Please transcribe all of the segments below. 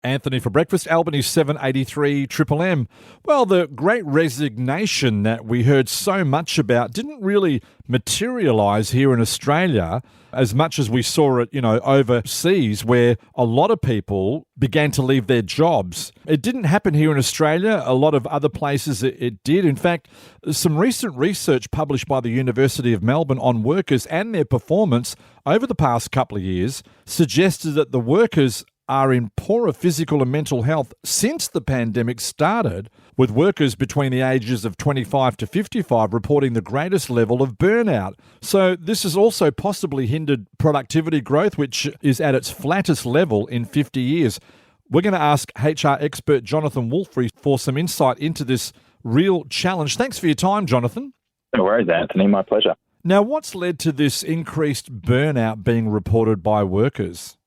Anthony for breakfast, Albany 783 Triple M. Well, the Great Resignation that we heard so much about didn't really materialise here in Australia as much as we saw it, overseas, where a lot of people began to leave their jobs. It didn't happen here in Australia. A lot of other places it did. In fact, some recent research published by the University of Melbourne on workers and their performance over the past couple of years suggested that the workers are in poorer physical and mental health since the pandemic started, with workers between the ages of 25 to 55 reporting the greatest level of burnout. So this has also possibly hindered productivity growth, which is at its flattest level in 50 years. We're going to ask HR expert Jonathan Wolfrey for some insight into this real challenge. Thanks for your time, Jonathan. No worries, Anthony. My pleasure. Now, what's led to this increased burnout being reported by workers?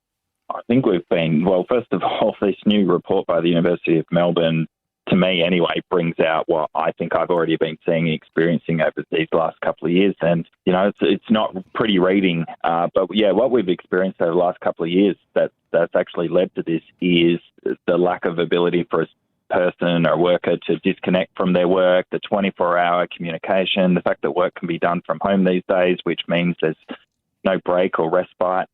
I think first of all, this new report by the University of Melbourne, to me anyway, brings out what I think I've already been seeing and experiencing over these last couple of years. And, it's not pretty reading. But what we've experienced over the last couple of years that's actually led to this is the lack of ability for a person or worker to disconnect from their work, the 24-hour communication, the fact that work can be done from home these days, which means there's no break or respite.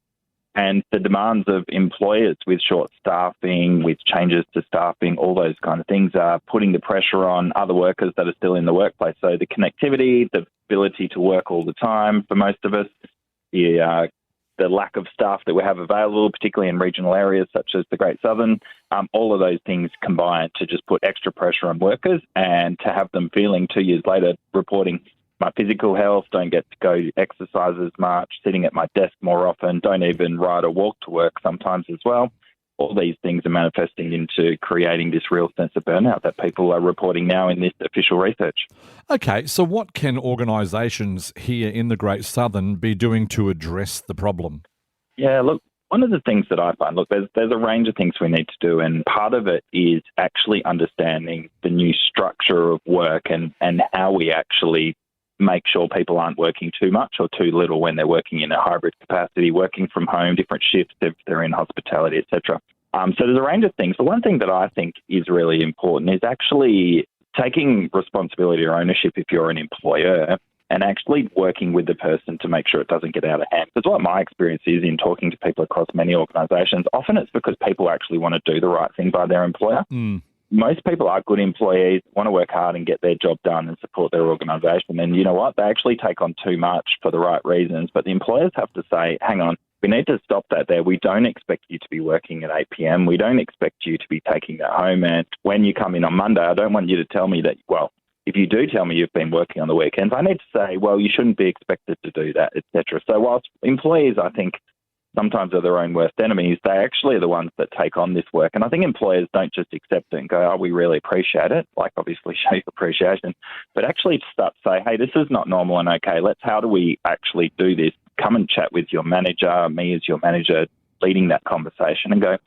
And the demands of employers with short staffing, with changes to staffing, all those kind of things are putting the pressure on other workers that are still in the workplace. So the connectivity, the ability to work all the time for most of us, the lack of staff that we have available, particularly in regional areas such as the Great Southern, all of those things combine to just put extra pressure on workers and to have them feeling 2 years later reporting my physical health, don't get to go exercise as much, sitting at my desk more often, don't even ride or walk to work sometimes as well. All these things are manifesting into creating this real sense of burnout that people are reporting now in this official research. Okay, so what can organisations here in the Great Southern be doing to address the problem? Yeah, look, one of the things that I find, there's a range of things we need to do, and part of it is actually understanding the new structure of work and how we actually make sure people aren't working too much or too little when they're working in a hybrid capacity, working from home, different shifts if they're in hospitality, etc. So there's a range of things. The one thing that I think is really important is actually taking responsibility or ownership if you're an employer and actually working with the person to make sure it doesn't get out of hand. Because what my experience is in talking to people across many organisations, often it's because people actually want to do the right thing by their employer. Most people are good employees, want to work hard and get their job done and support their organisation. And you know what? They actually take on too much for the right reasons. But the employers have to say, hang on, we need to stop that there. We don't expect you to be working at 8 p.m. We don't expect you to be taking that home. And when you come in on Monday, I don't want you to tell me that, if you do tell me you've been working on the weekends, I need to say, you shouldn't be expected to do that, etc. So whilst employees, I think, sometimes are their own worst enemies, they actually are the ones that take on this work. And I think employers don't just accept it and go, we really appreciate it, obviously show your appreciation, but actually start to say, hey, this is not normal and okay, how do we actually do this? Come and chat with your manager, me as your manager, leading that conversation and go,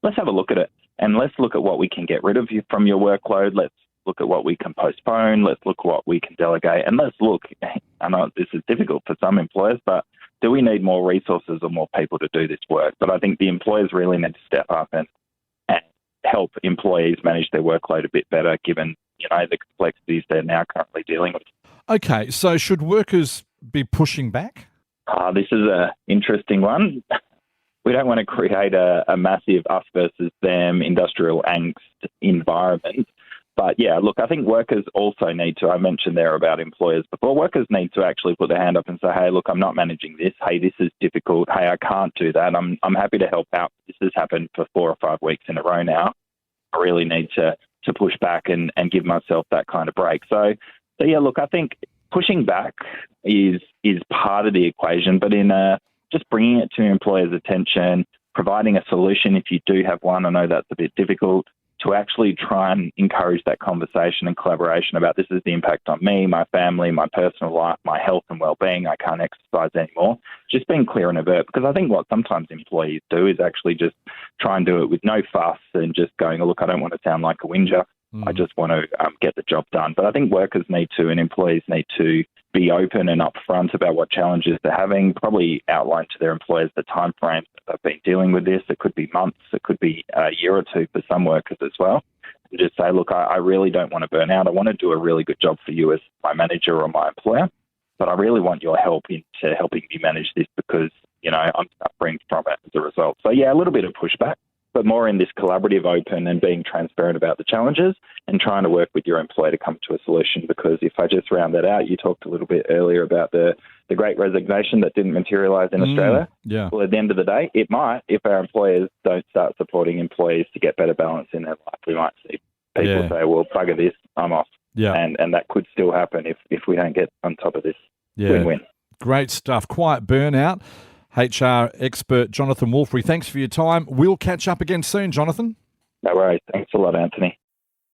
let's have a look at it and let's look at what we can get rid of you from your workload. Let's look at what we can postpone. Let's look at what we can delegate. And let's look, I know this is difficult for some employers, but do we need more resources or more people to do this work? But I think the employers really need to step up and help employees manage their workload a bit better, given the complexities they're now currently dealing with. Okay, so should workers be pushing back? This is an interesting one. We don't want to create a massive us versus them industrial angst environment. But I think workers also need to, I mentioned there about employers before, workers need to actually put their hand up and say, hey, look, I'm not managing this. Hey, this is difficult. Hey, I can't do that. I'm happy to help out. This has happened for 4 or 5 weeks in a row now. I really need to push back and give myself that kind of break. So I think pushing back is part of the equation, but in just bringing it to employers' attention, providing a solution if you do have one. I know that's a bit difficult, to actually try and encourage that conversation and collaboration about this is the impact on me, my family, my personal life, my health and well-being. I can't exercise anymore. Just being clear and overt, because I think what sometimes employees do is actually just try and do it with no fuss and just going, look, I don't want to sound like a whinger. I just want to get the job done. But I think workers need to, and employees need to, be open and upfront about what challenges they're having, probably outline to their employers the time frames that they've been dealing with this. It could be months, it could be a year or two for some workers as well. And just say, look, I really don't want to burn out. I want to do a really good job for you as my manager or my employer, but I really want your help into helping me manage this because, I'm suffering from it as a result. So, yeah, a little bit of pushback, but more in this collaborative, open and being transparent about the challenges and trying to work with your employer to come to a solution. Because if I just round that out, you talked a little bit earlier about the Great Resignation that didn't materialise in Australia. Yeah. Well, at the end of the day, it might if our employers don't start supporting employees to get better balance in their life. We might see people say, well, bugger this, I'm off. Yeah. And that could still happen if we don't get on top of this. Yeah. Win-win. Great stuff. Quiet burnout. HR expert Jonathan Wolfrey, thanks for your time. We'll catch up again soon, Jonathan. No worries. Thanks a lot, Anthony.